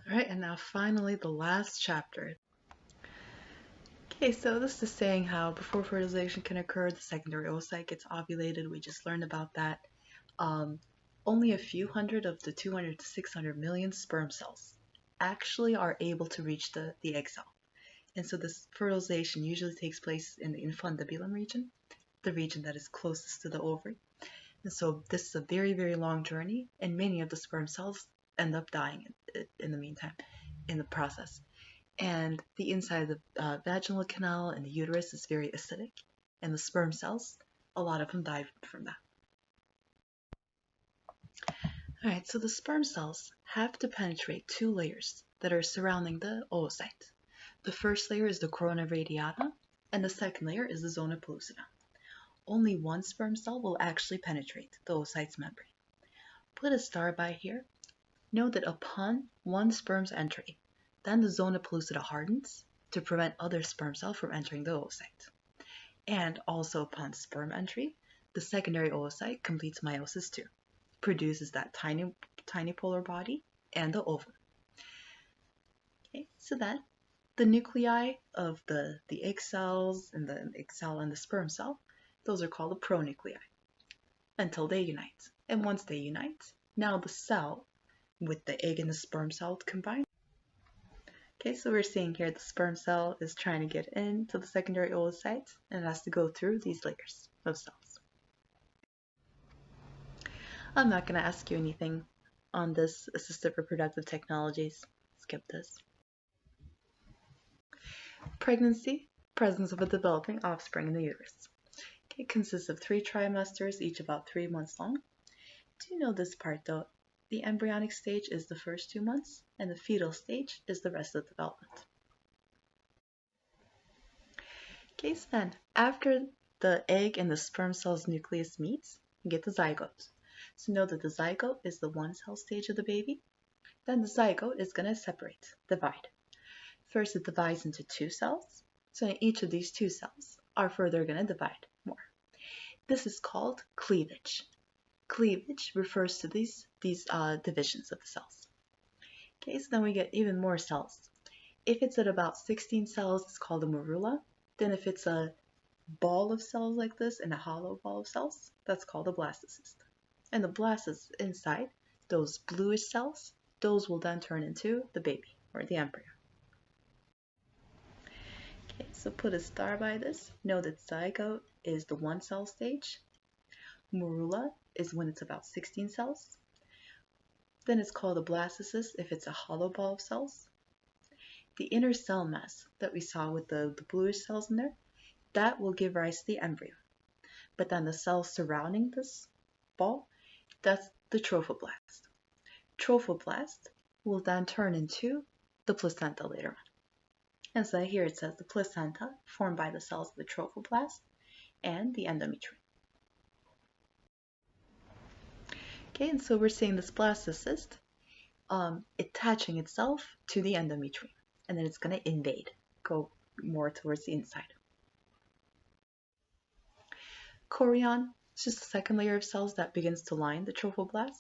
Alright, and now finally the last chapter. Okay, so this is saying how before fertilization can occur, the secondary oocyte gets ovulated. We just learned about that. Only a few hundred of the 200 to 600 million sperm cells actually are able to reach the egg cell. And so this fertilization usually takes place in the infundibulum region, the region that is closest to the ovary. And so this is a very, very long journey, and many of the sperm cells end up dying in the meantime, in the process. And the inside of the vaginal canal and the uterus is very acidic, and the sperm cells, a lot of them die from that. Alright, so the sperm cells have to penetrate two layers that are surrounding the oocyte. The first layer is the corona radiata, and the second layer is the zona pellucida. Only one sperm cell will actually penetrate the oocyte's membrane. Put a star by here. Note that upon one sperm's entry, then the zona pellucida hardens to prevent other sperm cells from entering the oocyte. And also upon sperm entry, the secondary oocyte completes meiosis too, produces that tiny polar body and the ovum. Okay, so then the nuclei of the egg cells and the egg cell and the sperm cell, those are called the pronuclei until they unite. And once they unite, now the cell with the egg and the sperm cell combine. Okay, so we're seeing here the sperm cell is trying to get into the secondary oocyte and it has to go through these layers of cells. I'm not going to ask you anything on this assisted reproductive technologies. Skip this. Pregnancy, presence of a developing offspring in the uterus. Okay, it consists of 3 trimesters, each about 3 months long. Do you know this part though? The embryonic stage is the first 2 months, and the fetal stage is the rest of the development. Okay, so then, after the egg and the sperm cell's nucleus meets, you get the zygote. So know that the zygote is the 1-cell stage of the baby. Then the zygote is going to separate, divide. First, it divides into 2 cells. So in each of these 2 cells are further going to divide more. This is called cleavage. Cleavage refers to these divisions of the cells. Okay, so then we get even more cells. If it's at about 16 cells, it's called a morula. Then if it's a ball of cells like this and a hollow ball of cells, that's called a blastocyst. And the blastocyst inside, those bluish cells, those will then turn into the baby or the embryo. Okay, so put a star by this. Know that zygote is the 1-cell stage. Morula is when it's about 16 cells. Then it's called a blastocyst if it's a hollow ball of cells. The inner cell mass that we saw with the bluish cells in there, that will give rise to the embryo. But then the cells surrounding this ball, that's the trophoblast. Trophoblast will then turn into the placenta later on. And so here it says the placenta formed by the cells of the trophoblast and the endometrium. Okay, and so we're seeing this blastocyst attaching itself to the endometrium, and then it's going to invade, go more towards the inside. Chorion is just the second layer of cells that begins to line the trophoblast,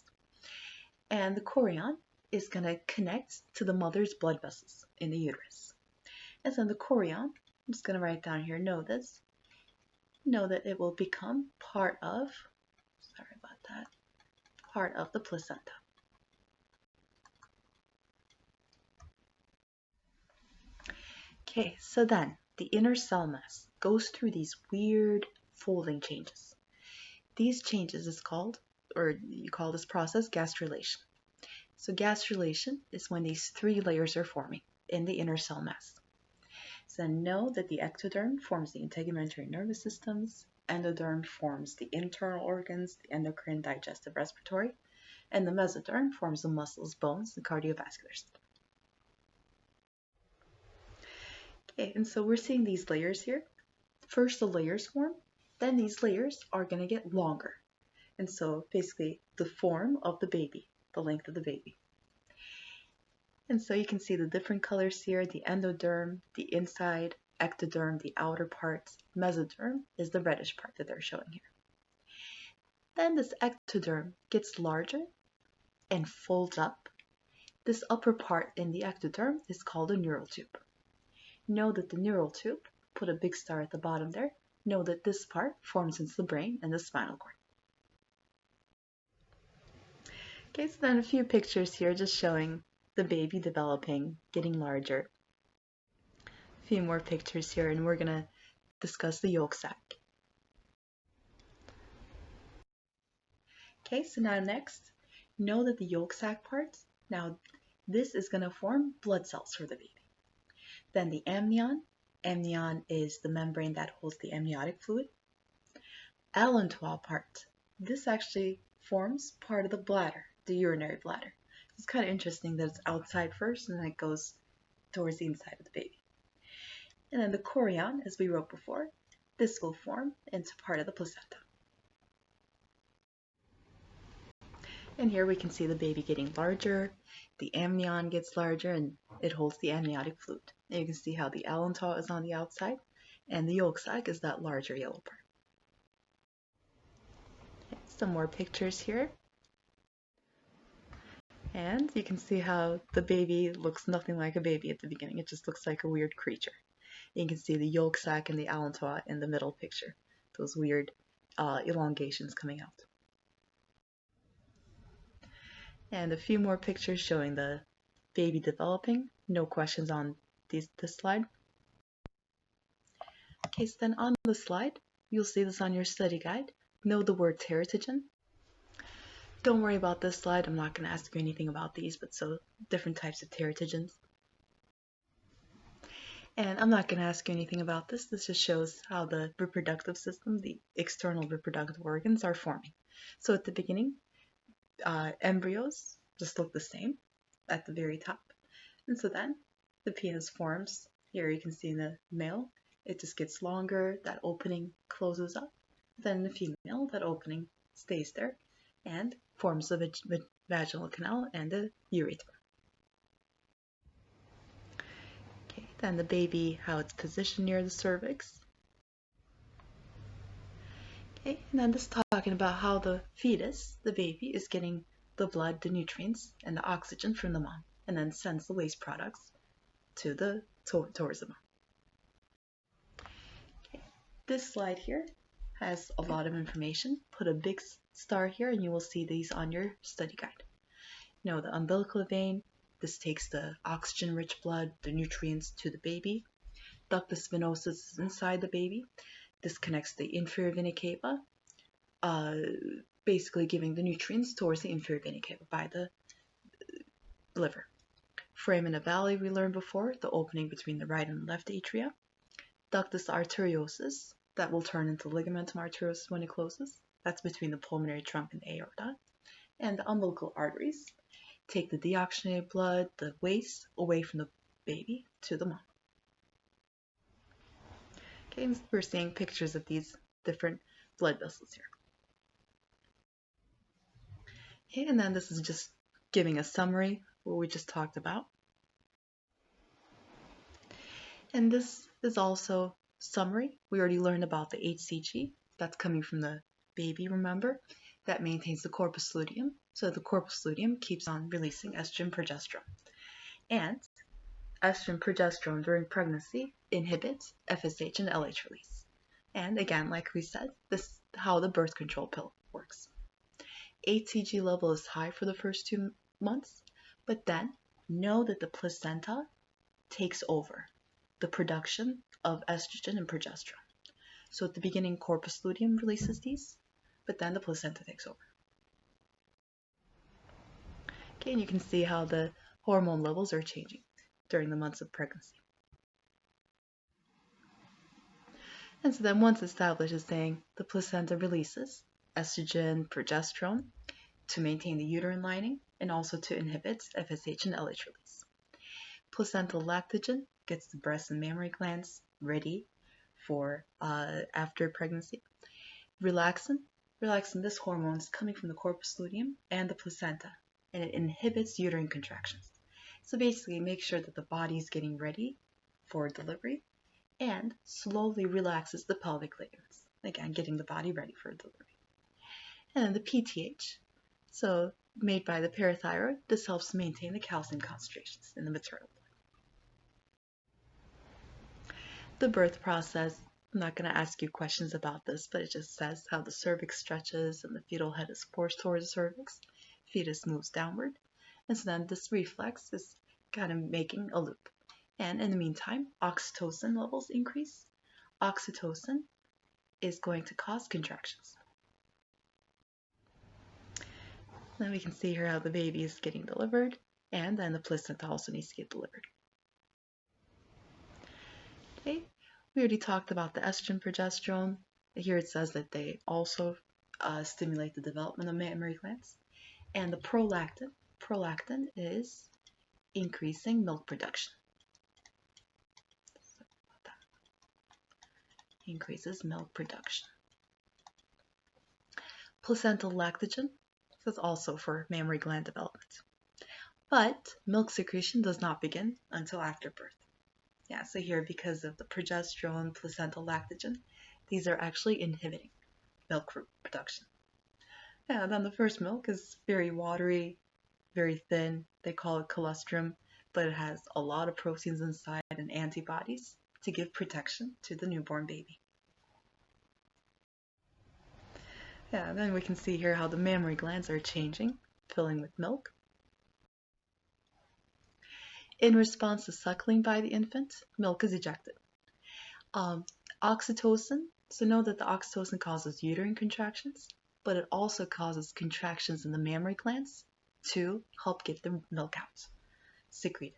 and the chorion is going to connect to the mother's blood vessels in the uterus. And so the chorion, I'm just going to write down here, know this, know that it will become part of, part of the placenta. Okay, so then the inner cell mass goes through these weird folding changes. These changes is called, or you call this process gastrulation. So gastrulation is when these 3 layers are forming in the inner cell mass. So know that the ectoderm forms the integumentary nervous systems, endoderm forms the internal organs, the endocrine, digestive, respiratory, and the mesoderm forms the muscles, bones, and cardiovascular system. Okay, and so we're seeing these layers here. First the layers form, then these layers are going to get longer. And so basically the form of the baby, the length of the baby. And so you can see the different colors here, the endoderm, the inside, ectoderm, the outer parts, mesoderm is the reddish part that they're showing here. Then this ectoderm gets larger and folds up. This upper part in the ectoderm is called a neural tube. Know that the neural tube, put a big star at the bottom there, know that this part forms into the brain and the spinal cord. Okay, so then a few pictures here just showing the baby developing, getting larger. A few more pictures here, and we're going to discuss the yolk sac. Okay, so now next, know that the yolk sac part, now this is going to form blood cells for the baby. Then the amnion. Amnion is the membrane that holds the amniotic fluid. Allantois part. This actually forms part of the bladder, the urinary bladder. It's kind of interesting that it's outside first and then it goes towards the inside of the baby. And then the chorion, as we wrote before, this will form into part of the placenta. And here we can see the baby getting larger, the amnion gets larger, and it holds the amniotic fluid. And you can see how the allantois is on the outside, and the yolk sac is that larger yellow part. Okay, some more pictures here. And you can see how the baby looks nothing like a baby at the beginning. It just looks like a weird creature. And you can see the yolk sac and the allantois in the middle picture. Those weird elongations coming out. And a few more pictures showing the baby developing. No questions on this slide. Okay, so then on the slide, you'll see this on your study guide. Know the word teratogen. Don't worry about this slide. I'm not going to ask you anything about these, but so different types of teratogens. And I'm not going to ask you anything about this. This just shows how the reproductive system, the external reproductive organs, are forming. So at the beginning, embryos just look the same at the very top. And so then the penis forms. Here you can see in the male, it just gets longer, that opening closes up. Then the female, that opening stays there and forms the vaginal canal and the urethra. Okay, then the baby, how it's positioned near the cervix. Okay, and then just talking about how the fetus, the baby, is getting the blood, the nutrients, and the oxygen from the mom, and then sends the waste products to towards the mom. Okay. This slide here has a lot of information. Put a big star here and you will see these on your study guide. You know, the umbilical vein, this takes the oxygen-rich blood, the nutrients to the baby. Ductus venosus is inside the baby. This connects the inferior vena cava, basically giving the nutrients towards the inferior vena cava by the liver. Foramina vale, we learned before, the opening between the right and left atria. Ductus arteriosus, that will turn into ligamentum arteriosus when it closes. That's between the pulmonary trunk and the aorta. And the umbilical arteries take the deoxygenated blood, the waste, away from the baby to the mom. Okay, we're seeing pictures of these different blood vessels here. Okay, and then this is just giving a summary of what we just talked about. And this is also summary. We already learned about the HCG. That's coming from the baby, remember? That maintains the corpus luteum. So the corpus luteum keeps on releasing estrogen, progesterone. And estrogen, progesterone during pregnancy inhibits FSH and LH release. And again, like we said, this is how the birth control pill works. HCG level is high for the first 2 months, but then know that the placenta takes over the production of estrogen and progesterone. So at the beginning, corpus luteum releases these, but then the placenta takes over. Okay, and you can see how the hormone levels are changing during the months of pregnancy. And so then once established is saying the placenta releases estrogen, progesterone to maintain the uterine lining and also to inhibit FSH and LH release. Placental lactogen gets the breast and mammary glands ready for after pregnancy. Relaxin, this hormone is coming from the corpus luteum and the placenta, and it inhibits uterine contractions. So basically, make sure that the body is getting ready for delivery and slowly relaxes the pelvic ligaments. Again, getting the body ready for delivery. And then the PTH. So made by the parathyroid. This helps maintain the calcium concentrations in the maternal blood. The birth process, I'm not going to ask you questions about this, but it just says how the cervix stretches and the fetal head is forced towards the cervix. Fetus moves downward. And so then this reflex is kind of making a loop. And in the meantime, oxytocin levels increase. Oxytocin is going to cause contractions. Then we can see here how the baby is getting delivered, and then the placenta also needs to get delivered. Okay, we already talked about the estrogen, progesterone. Here it says that they also stimulate the development of mammary glands. And the prolactin is increasing milk production. Increases milk production. Placental lactogen is also for mammary gland development. But milk secretion does not begin until after birth. Yeah, so here because of the progesterone, placental lactogen, these are actually inhibiting milk production. Yeah, then the first milk is very watery, very thin. They call it colostrum, but it has a lot of proteins inside and antibodies to give protection to the newborn baby. Yeah, then we can see here how the mammary glands are changing, filling with milk. In response to suckling by the infant, milk is ejected. Oxytocin, so know that the oxytocin causes uterine contractions, but it also causes contractions in the mammary glands to help get the milk out, secreted.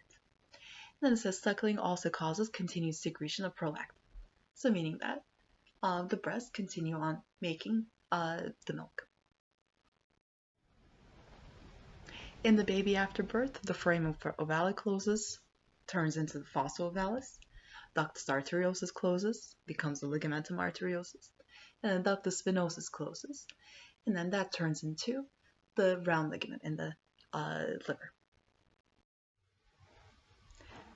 And then it says suckling also causes continued secretion of prolactin, so meaning that the breasts continue on making the milk. In the baby after birth, the foramen ovale closes, turns into the fossa ovalis. Ductus arteriosus closes, becomes the ligamentum arteriosus, and then ductus venosus closes, and then that turns into the round ligament in the liver.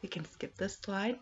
We can skip this slide